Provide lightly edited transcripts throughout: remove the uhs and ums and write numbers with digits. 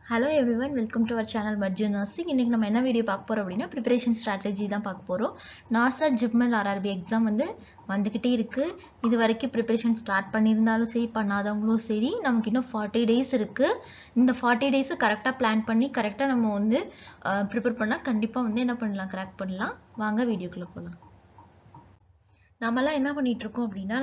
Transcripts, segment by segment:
Hello everyone, welcome to our channel Marju Nursing. இன்னைக்கு நம்ம என்ன வீடியோ பார்க்க போறோம் அப்படின்னா ப்ரிப்பரேஷன் ஸ்ட்ராட்டஜி தான் பார்க்க போறோம். NASA ஜிப்மெல் RRB எக்ஸாம் வந்துகிட்டே இருக்கு. இது வரைக்கும் ப்ரிப்பரேஷன் ஸ்டார்ட் பண்ணியிருந்தாலும் சரி பண்ணாதவங்களும் சரி நமக்கு இன்னும் 40 டேஸ் இருக்கு. இந்த 40 டேஸ் கரெக்டாக பிளான் பண்ணி கரெக்டாக நம்ம ப்ரிப்பேர் பண்ணால் கண்டிப்பாக என்ன பண்ணலாம், கிராக் பண்ணலாம். வாங்க வீடியோக்குள்ளே போகலாம். நம்மலாம் என்ன பண்ணிட்டு இருக்கோம் அப்படின்னா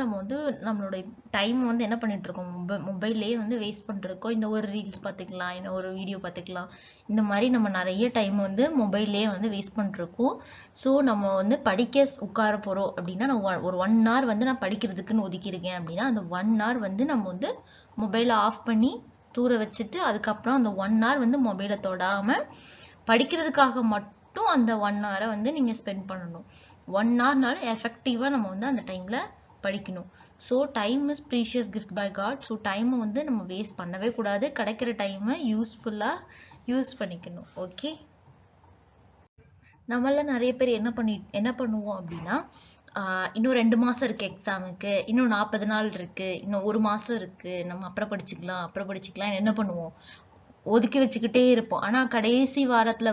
நம்மளோட டைம் என்ன பண்ணிட்டு இருக்கோம், மொபைல்லேயே வேஸ்ட் பண்ணிருக்கோம். இந்த ஒரு ரீல்ஸ் பார்த்துக்கலாம், இன்னும் ஒரு வீடியோ பார்த்துக்கலாம். இந்த மாதிரி நம்ம நிறைய டைம் மொபைல்லேயே வேஸ்ட் பண்ணிருக்கோம். ஸோ நம்ம படிக்க உட்கார போகிறோம் அப்படின்னா நான் ஒரு 1 hour நான் படிக்கிறதுக்குன்னு ஒதுக்கியிருக்கேன் அப்படின்னா அந்த 1 hour நம்ம மொபைலை ஆஃப் பண்ணி தூர வச்சுட்டு அதுக்கப்புறம் அந்த 1 hour மொபைலை தொடாமல் படிக்கிறதுக்காக மட்டும் அந்த 1 hour நீங்கள் ஸ்பெண்ட் பண்ணணும். 1 hourனால எஃபெக்டிவா நம்ம அந்த டைம்ல படிக்கணும். So time is precious gift by God. So டைமை நம்ம வேஸ்ட் பண்ணவே கூடாது. கிடைக்கிற டைமை யூஸ்ஃபுல்லா யூஸ் பண்ணிக்கணும். ஓகே, நம்மள நிறைய பேர் என்ன பண்ணுவோம் அப்படின்னா இன்னும் 2 மாசம் இருக்கு எக்ஸாமுக்கு, இன்னும் 40 நாள் இருக்கு, இன்னும் 1 மாசம் இருக்கு, நம்ம அப்புறம் படிச்சுக்கலாம் என்ன பண்ணுவோம், ஒதுக்கி வச்சுக்கிட்டே இருப்போம். ஆனா கடைசி வாரத்துல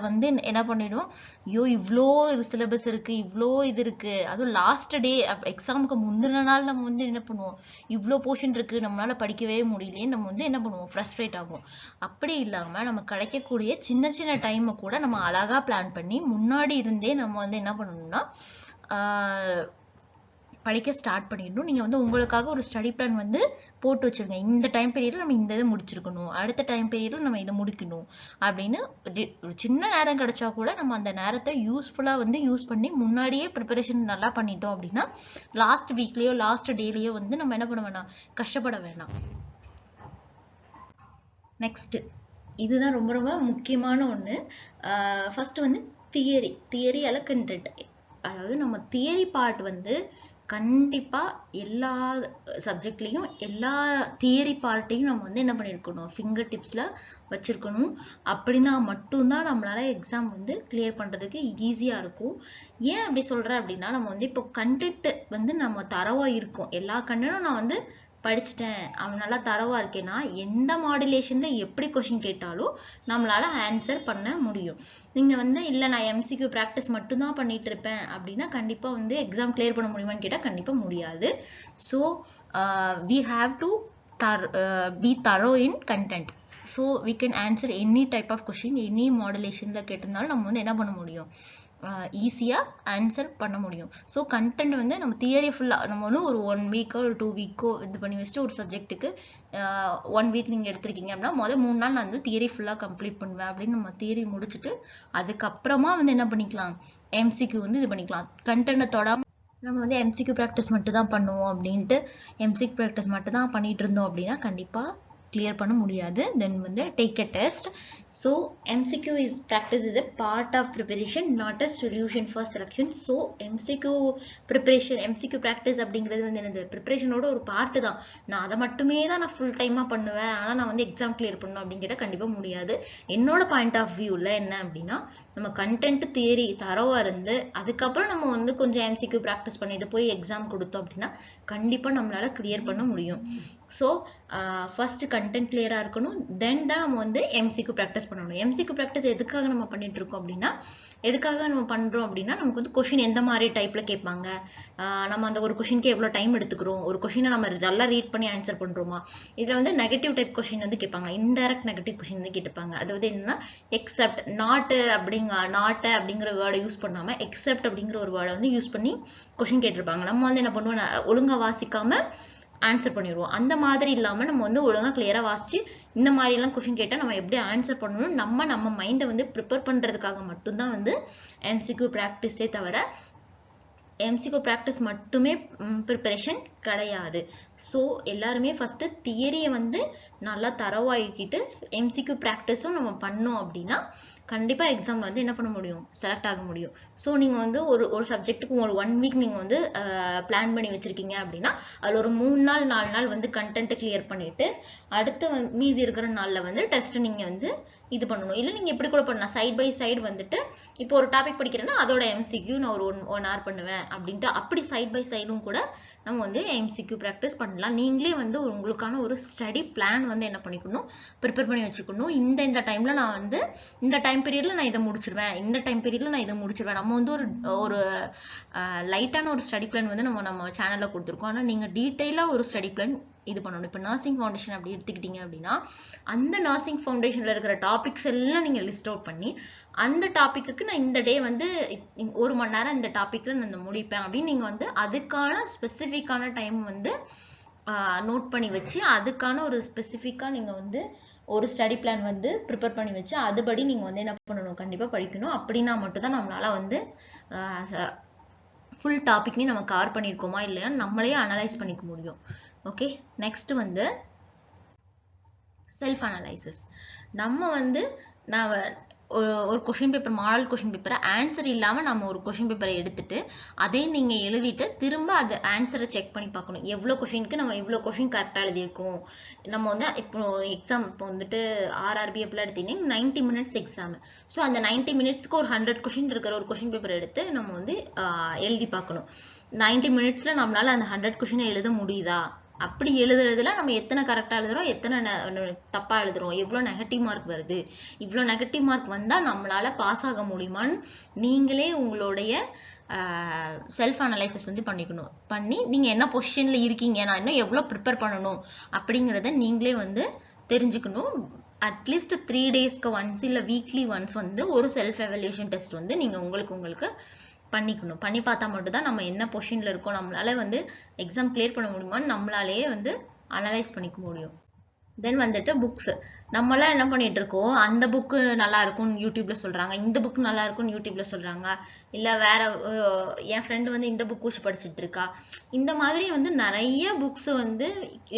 என்ன பண்ணிடுவோம், ஐயோ இவ்வளோ சிலபஸ் இருக்கு, இவ்வளோ இது இருக்கு, அதுவும் லாஸ்ட் டே எக்ஸாமுக்கு முந்தின நாள் நம்ம என்ன பண்ணுவோம், இவ்வளோ போர்ஷன் இருக்கு நம்மளால படிக்கவே முடியலையே, நம்ம என்ன பண்ணுவோம், ஃப்ரஸ்ட்ரேட் ஆகும். அப்படி இல்லாம நம்ம கிடைக்கக்கூடிய சின்ன சின்ன டைமை கூட நம்ம அழகா பிளான் பண்ணி முன்னாடி இருந்தே நம்ம என்ன பண்ணணும்னா படிக்க ஸ்டார்ட் பண்ணிடணும். நீங்க உங்களுக்காக ஒரு ஸ்டடி பிளான் போட்டு வச்சிருங்க. இந்த டைம் பீரியட்ல நம்ம இந்த இதை முடிச்சிருக்கணும், அடுத்த டைம் பீரியட்ல நம்ம இதை முடிக்கணும் அப்படின்னு. ஒரு சின்ன நேரம் கிடைச்சா கூட நம்ம அந்த நேரத்தை யூஸ்ஃபுல்லா யூஸ் பண்ணி முன்னாடியே ப்ரிப்பரேஷன் நல்லா பண்ணிட்டோம் அப்படின்னா லாஸ்ட் வீக்லயோ லாஸ்ட் டேலயோ நம்ம என்ன பண்ண வேணாம், கஷ்டப்பட வேணாம். நெக்ஸ்ட், இதுதான் ரொம்ப ரொம்ப முக்கியமான ஒண்ணு. ஃபர்ஸ்ட் தியரி அல்ல கண்டென்ட். அதாவது நம்ம தியரி பார்ட் கண்டிப்பா எல்லா சப்ஜெக்ட்லயும் எல்லா தியரி பார்ட்டையும் நம்ம என்ன பண்ணிருக்கணும், ஃபிங்கர் டிப்ஸ்ல வச்சிருக்கணும். அப்படின்னா மட்டும்தான் நம்மளால எக்ஸாம் கிளியர் பண்றதுக்கு ஈஸியா இருக்கும். ஏன் அப்படி சொல்றேன் அப்படின்னா நம்ம இப்போ கண்டென்ட் நம்ம தரவா இருக்கும். எல்லா கண்டென்ட்டும் நான் படிச்சுட்டேன், அவன் நல்லா தரவா இருக்கேன்னா எந்த மாடுலேஷன்ல எப்படி கொஸ்டின் கேட்டாலும் நம்மளால ஆன்சர் பண்ண முடியும். நீங்க இல்ல நான் எம்சிக்யூ பிராக்டிஸ் மட்டும்தான் பண்ணிட்டு இருப்பேன் அப்படின்னா கண்டிப்பா எக்ஸாம் கிளியர் பண்ண முடியுமான்னு கேட்டா கண்டிப்பா முடியாது. So we have to be thorough in content. So we can answer any type of question, any modulationல கேட்டிருந்தாலும் நம்ம என்ன பண்ண முடியும், ஈஸியா ஆன்சர் பண்ண முடியும். ஸோ கண்டென்ட் நம்ம தியரி ஃபுல்லா நம்ம ஒரு 1 வீக்கோ ஒரு 2 வீக்கோ இது பண்ணி வச்சுட்டு ஒரு சப்ஜெக்ட்டுக்கு 1 வீக் நீங்க எடுத்திருக்கீங்க அப்படின்னா 3 நாள் நான் தியரி ஃபுல்லா கம்ப்ளீட் பண்ணுவேன் அப்படின்னு நம்ம தியரி முடிச்சுட்டு அதுக்கப்புறமா என்ன பண்ணிக்கலாம், எம்சிக்யூ இது பண்ணிக்கலாம். கண்டென்ட்டை தொடாம நம்ம எம்சிக்யூ ப்ராக்டிஸ் மட்டும் தான் பண்ணுவோம் அப்படின்ட்டு எம்சிக்யூ ப்ராக்டிஸ் மட்டும் தான் பண்ணிட்டு இருந்தோம் அப்படின்னா கண்டிப்பா கிளியர் பண்ண முடியாது. தென் take a test. So MCQ is practice is a part of preparation, not a solution for selection. So MCQ preparation, MCQ practice அப்படிங்கிறது என்னது, ப்ரிப்பரேஷனோட ஒரு பார்ட் தான். நான் அதை மட்டுமே தான் நான் ஃபுல் டைமா பண்ணுவேன், ஆனா நான் எக்ஸாம் கிளியர் பண்ணணும் அப்படின்னு கேட்டால் கண்டிப்பா முடியாது. என்னோட பாயிண்ட் ஆஃப் வியூல என்ன அப்படின்னா நம்ம கண்டென்ட் தியரி தரவா இருந்து அதுக்கப்புறம் நம்ம கொஞ்சம் எம்சிக்யூ ப்ராக்டிஸ் பண்ணிட்டு போய் எக்ஸாம் கொடுத்தோம் அப்படின்னா கண்டிப்பா நம்மளால கிளியர் பண்ண முடியும். ஸோ ஃபர்ஸ்ட் கண்டென்ட் கிளியரா இருக்கணும், தென் தான் நம்ம எம்சிக்யூ ப்ராக்டிஸ் பண்ணணும். எம்சிக்யூ ப்ராக்டிஸ் எதுக்காக நம்ம பண்ணிட்டு இருக்கோம் அப்படின்னா நமக்கு கொஷின் எந்த மாதிரி டைப்ல கேட்பாங்க, நம்ம அந்த ஒரு கொஷினுக்கு எவ்வளவு டைம் எடுத்துக்கிறோம், ஒரு கொஷினை நம்ம நல்லா ரீட் பண்ணி ஆன்சர் பண்றோமா. இதுல நெகட்டிவ் டைப் கொஷின் கேட்பாங்க, இன்டைரக்ட் நெகட்டிவ் கொஷின் கேட்டுப்பாங்க. அதாவது என்னன்னா எக்ஸப்ட் அப்படிங்கிற வேர்டை யூஸ் பண்ணாம எக்ஸப்ட் அப்படிங்கிற ஒரு வேர்டை யூஸ் பண்ணி கொஷின் கேட்டிருப்பாங்க. நம்ம என்ன பண்ணுவோம், ஒழுங்கா வாசிக்காம ஆன்சர் பண்ணிடுவோம். அந்த மாதிரி இல்லாம நம்ம ஒழுங்கா கிளியரா வாசிச்சு இந்த மாதிரி எல்லாம் கொஸ்டின் கேட்டா நம்ம எப்படி ஆன்சர் பண்ணணும், நம்ம மைண்டை ப்ரிப்பேர் பண்றதுக்காக மட்டும்தான் எம்சிக்யூ பிராக்டிஸே தவிர எம்சிக்யூ பிராக்டிஸ் மட்டுமே ப்ரிப்பரேஷன் கிடையாது. ஸோ எல்லாருமே ஃபர்ஸ்ட் தியரியை நல்லா தரவாக்கிட்டு எம்சிக்யூ பிராக்டிஸும் நம்ம பண்ணோம் அப்படின்னா கண்டிப்பா எக்ஸாம்ல என்ன பண்ண முடியும், செலக்ட் ஆக முடியும். ஸோ நீங்க ஒரு சப்ஜெக்ட்டுக்கு ஒரு 1 வீக் நீங்க பிளான் பண்ணி வச்சிருக்கீங்க அப்படின்னா அதுல ஒரு 3 நாள் 4 நாள் கண்டென்ட் கிளியர் பண்ணிட்டு அடுத்து மீதி இருக்கிற நாள்ல டெஸ்ட் நீங்க இது பண்ணணும். இல்லை நீங்க எப்படி கூட பண்ணலாம், சைட் பை சைடு இப்போ ஒரு டாபிக் படிக்கிறேன்னா அதோட எம்சிக்யூ நான் ஒரு 1 hour பண்ணுவேன் அப்படின்ட்டு அப்படி சைட் பை சைடும் கூட நம்ம வந்து எம்சிக்யூ ப்ராக்டிஸ் பண்ணலாம். நீங்களே வந்து உங்களுக்கான ஒரு ஸ்டடி பிளான் வந்து என்ன பண்ணிக்கணும், ப்ரிப்பேர் பண்ணி வச்சுக்கணும். இந்த டைம்ல நான் வந்து இந்த டைம் பீரியட்ல நான் இதை முடிச்சிருவேன், இந்த டைம் பீரியட்ல நான் இதை முடிச்சிருவேன். நம்ம வந்து ஒரு லைட்டான ஒரு ஸ்டடி பிளான் வந்து நம்ம சேனல்ல கொடுத்துருக்கோம். ஆனால் நீங்க டீட்டெயிலா ஒரு ஸ்டடி பிளான் இது பண்ணணும். இப்போ நர்சிங் ஃபவுண்டேஷன் அப்படி எடுத்துக்கிட்டீங்க அப்படின்னா அந்த நர்சிங் ஃபவுண்டேஷன்ல இருக்கிற டாபிக்ஸ் எல்லாம் நீங்க லிஸ்ட் அவுட் பண்ணி அந்த டாபிக்கு நான் இந்த டே வந்து 1 மணி நேரம் இந்த டாபிக்ல நான் முடிப்பேன் அப்படின்னு நீங்க வந்து அதுக்கான ஸ்பெசிஃபிக்கான டைம் வந்து நோட் பண்ணி வச்சு அதுக்கான ஒரு ஸ்பெசிஃபிக்கா நீங்க வந்து ஒரு ஸ்டடி பிளான் வந்து ப்ரிப்பேர் பண்ணி வச்சு அதுபடி நீங்க வந்து என்ன பண்ணணும், கண்டிப்பா படிக்கணும். அப்படின்னா மட்டும்தான் நம்மளால வந்து ஃபுல் டாபிக்கையும் நம்ம கவர் பண்ணியிருக்கோமா இல்லையா நம்மளே அனலைஸ் பண்ணிக்க முடியும். ஓகே, நெக்ஸ்ட் வந்து செல்ஃப் அனலைசிஸ். நம்ம வந்து நான் ஒரு கொஷின் பேப்பர், மாடல் கொஷின் பேப்பரை ஆன்சர் இல்லாமல் நம்ம ஒரு கொஷின் பேப்பரை எடுத்துட்டு அதை நீங்கள் எழுதிட்டு திரும்ப அது ஆன்சரை செக் பண்ணி பார்க்கணும். எவ்வளோ கொஷினுக்கு நம்ம இவ்வளோ கொஷின் கரெக்டாக எழுதியிருக்கோம். நம்ம வந்து இப்போ எக்ஸாம் இப்போ வந்துட்டு ஆர்ஆர்பி அப்படிலாம் எடுத்தீங்கன்னா 90 மினிட்ஸ் எக்ஸாம். ஸோ அந்த 90 மினிட்ஸ்க்கு ஒரு 100 கொஷின் இருக்கிற ஒரு கொஷின் பேப்பர் எடுத்து நம்ம வந்து எழுதி பார்க்கணும். 90 மினிட்ஸில் நம்மளால அந்த 100 கொஷினை எழுத முடியுதா, அப்படி எழுதுறதுல நம்ம எத்தனை கரெக்டா எழுதுறோம், எத்தனை தப்பா எழுதுறோம், எவ்வளவு நெகட்டிவ் மார்க் வருது, இவ்வளவு நெகட்டிவ் மார்க் வந்தா நம்மளால பாஸ் ஆக முடியுமான்னு நீங்களே உங்களுடைய செல்ஃப் அனலைசிஸ் வந்து பண்ணி நீங்க என்ன பொசிஷன்ல இருக்கீங்க, நான் இன்னும் எவ்வளவு ப்ரிப்பேர் பண்ணணும் அப்படிங்கறத நீங்களே வந்து தெரிஞ்சுக்கணும். அட்லீஸ்ட் 3 டேஸ்க்கு ஒன்ஸ் இல்ல வீக்லி ஒன்ஸ் வந்து ஒரு செல்ஃப் எவல்யூஷன் டெஸ்ட் வந்து நீங்க உங்களுக்கு பண்ணிக்கணும். பண்ணி பார்த்தா மட்டும்தான் நம்ம என்ன பொசிஷன்ல இருக்கோம், நம்மளால வந்து எக்ஸாம் கிளியர் பண்ண முடியுமான்னு நம்மளாலேயே வந்து அனலைஸ் பண்ணிக்க முடியும். தென் வந்துட்டு புக்ஸ், நம்மளாம் என்ன பண்ணிட்டு இருக்கோம், அந்த புக்கு நல்லா இருக்கும்னு யூடியூப்ல சொல்றாங்க, இந்த புக் நல்லா இருக்கும்னு யூடியூப்ல சொல்றாங்க, இல்ல வேற என் ஃப்ரெண்டு வந்து இந்த புக் வச்சு படிச்சுட்டு இருக்கா, இந்த மாதிரி வந்து நிறைய புக்ஸ் வந்து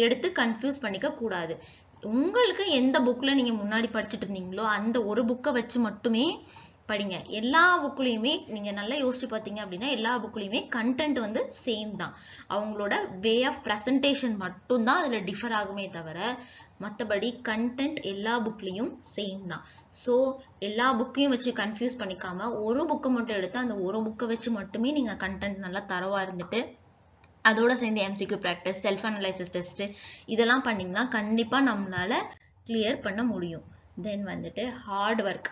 எடுத்து கன்ஃபியூஸ் பண்ணிக்க கூடாது. உங்களுக்கு எந்த புக்ல நீங்க முன்னாடி படிச்சுட்டு இருந்தீங்களோ அந்த ஒரு புக்கை வச்சு மட்டுமே படிங்க. எல்லா புக்லயுமே நீங்க நல்லா யோசிச்சு பார்த்தீங்க அப்படின்னா எல்லா புக்லயுமே கண்டென்ட் வந்து சேம் தான். அவங்களோட வே ஆஃப் பிரசன்டேஷன் மட்டும் தான் அதுல டிஃபர் ஆகுமே தவிர மற்றபடி கண்டென்ட் எல்லா புக்லயும் சேம் தான். ஸோ எல்லா புக்கையும் வச்சு கன்ஃபியூஸ் பண்ணிக்காம ஒரு புக்கை மட்டும் எடுத்து அந்த ஒரு புக்கை வச்சு மட்டுமே நீங்க கண்டென்ட் நல்லா தரவா இருந்துட்டு அதோட சேர்ந்து MCQ practice, self analysis test இதெல்லாம் பண்ணீங்கன்னா கண்டிப்பா நம்மளால கிளியர் பண்ண முடியும். தென் வந்துட்டு ஹார்ட் ஒர்க்.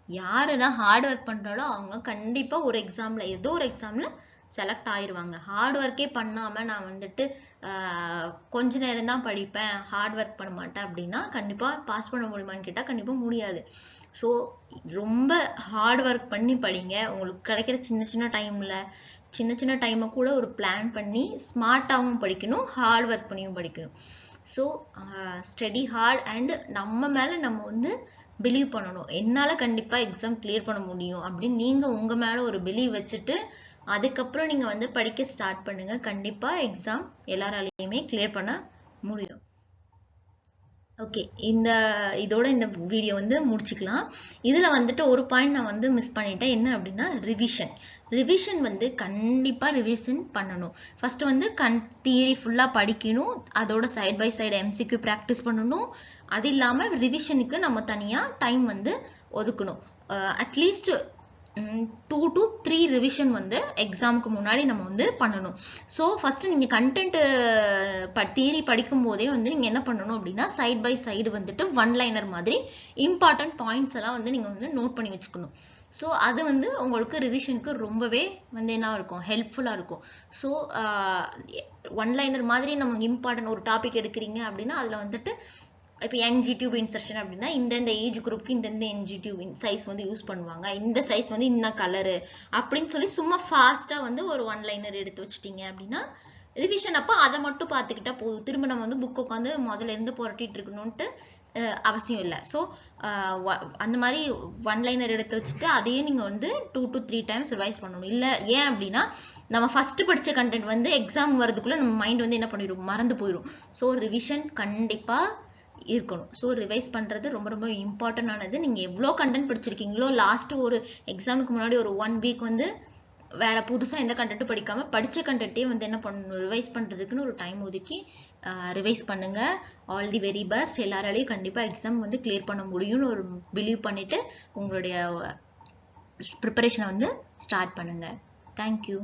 யாருன்னா ஹார்ட் ஒர்க் பண்றாலோ அவங்க கண்டிப்பா ஒரு எக்ஸாம்ல ஏதோ ஒரு எக்ஸாம்ல செலக்ட் ஆயிருவாங்க. ஹார்ட் ஒர்க்கே பண்ணாம நான் வந்துட்டு கொஞ்ச நேரம் தான் படிப்பேன், ஹார்ட் ஒர்க் பண்ண மாட்டேன் அப்படின்னா கண்டிப்பா பாஸ் பண்ண முடியுமான்னு கேட்டா கண்டிப்பா முடியாது. ஸோ ரொம்ப ஹார்ட் ஒர்க் பண்ணி படிங்க. உங்களுக்கு கிடைக்கிற சின்ன டைமை கூட ஒரு பிளான் பண்ணி ஸ்மார்ட்டாகவும் படிக்கணும், ஹார்ட் ஒர்க் பண்ணியும் படிக்கணும். ஸோ ஸ்டடி ஹார்ட் அண்ட் நம்ம மேல நம்ம வந்து பிலீவ் பண்ணணும். என்னால கண்டிப்பா எக்ஸாம் கிளியர் பண்ண முடியும் அப்படின்னு நீங்க உங்க மேல ஒரு பிலீவ் வச்சுட்டு அதுக்கப்புறம் நீங்க வந்து படிக்க ஸ்டார்ட் பண்ணுங்க. கண்டிப்பா எக்ஸாம் எல்லாராலையுமே கிளியர் பண்ண முடியும். ஓகே, இதோட இந்த வீடியோ வந்து முடிச்சுக்கலாம். இதுல வந்துட்டு ஒரு பாயிண்ட் நான் வந்து மிஸ் பண்ணிட்டேன். என்ன அப்படின்னா ரிவிஷன் வந்து கண்டிப்பா ரிவிஷன் பண்ணணும். ஃபர்ஸ்ட் வந்து தியரி ஃபுல்லா படிக்கணும், அதோட side by side MCQ practice பண்ணணும். அது இல்லாம ரிவிஷனுக்கு நம்ம தனியா டைம் வந்து ஒதுக்கணும். அட்லீஸ்ட் 2 to 3 ரிவிஷன் வந்து எக்ஸாமுக்கு முன்னாடி நம்ம வந்து பண்ணணும். ஸோ ஃபர்ஸ்ட் நீங்க கண்டென்ட் தியரி படிக்கும் போதே வந்து நீங்க என்ன பண்ணணும் அப்படின்னா சைட் பை சைடு வந்துட்டு ஒன் லைனர் மாதிரி இம்பார்ட்டன்ட் பாயிண்ட்ஸ் எல்லாம் வந்து நீங்க வந்து நோட் பண்ணி வச்சுக்கணும். ஸோ அது வந்து உங்களுக்கு ரிவிஷனுக்கு ரொம்பவே வந்து என்ன இருக்கும், ஹெல்ப்ஃபுல்லா இருக்கும். ஸோ ஒன் லைனர் மாதிரி நம்ம இம்பார்ட்டன்ட் ஒரு டாபிக் எடுக்கிறீங்க அப்படின்னா அதுல வந்துட்டு இப்போ என்ஜி டியூப் இன்சர்ஷன் அப்படின்னா இந்த ஏஜ் குரூப்க்கு இந்த என்ஜி டியூப் சைஸ் வந்து யூஸ் பண்ணுவாங்க, இந்த சைஸ் வந்து இந்த கலரு அப்படின்னு சொல்லி சும்மா ஃபாஸ்டா வந்து ஒரு ஒன் லைனர் எடுத்து வச்சுட்டீங்க அப்படின்னா ரிவிஷன் அப்போ அதை மட்டும் பார்த்துக்கிட்டா போதும். திரும்ப நம்ம வந்து புக் உட்காந்து முதல்ல இருந்து புரட்டிட்டு இருக்கணும்ட்டு அவசியம் இல்லை. ஸோ அந்த மாதிரி ஒன் லைனர் எடுத்து வச்சுட்டு அதையே நீங்க வந்து 2 to 3 டைம்ஸ் ரிவைஸ் பண்ணணும். இல்லை ஏன் அப்படின்னா நம்ம ஃபர்ஸ்ட் படிச்ச கண்டென்ட் வந்து எக்ஸாம் வரதுக்குள்ள நம்ம மைண்ட் வந்து என்ன பண்ணிடும், மறந்து போயிடும். ஸோ ரிவிஷன் கண்டிப்பா இருக்கணும். ஸோ ரிவைஸ் பண்றது ரொம்ப ரொம்ப இம்பார்ட்டன்ட் ஆனது. நீங்க எவ்வளோ கண்டென்ட் படிச்சிருக்கீங்களோ லாஸ்ட் ஒரு எக்ஸாமுக்கு முன்னாடி ஒரு 1 வீக் வந்து வேற புதுசா எந்த கண்டென்ட்டும் படிக்காம படிச்ச கண்டென்ட்டே வந்து என்ன பண்ணணும், ரிவைஸ் பண்றதுக்குன்னு ஒரு டைம் ஒதுக்கி ரிவைஸ் பண்ணுங்க. All the very best. எல்லாராலையும் கண்டிப்பா எக்ஸாம் வந்து கிளியர் பண்ண முடியும்னு ஒரு பிலீவ் பண்ணிட்டு உங்களுடைய ப்ரிப்பரேஷனை வந்து ஸ்டார்ட் பண்ணுங்க. தேங்க்யூ.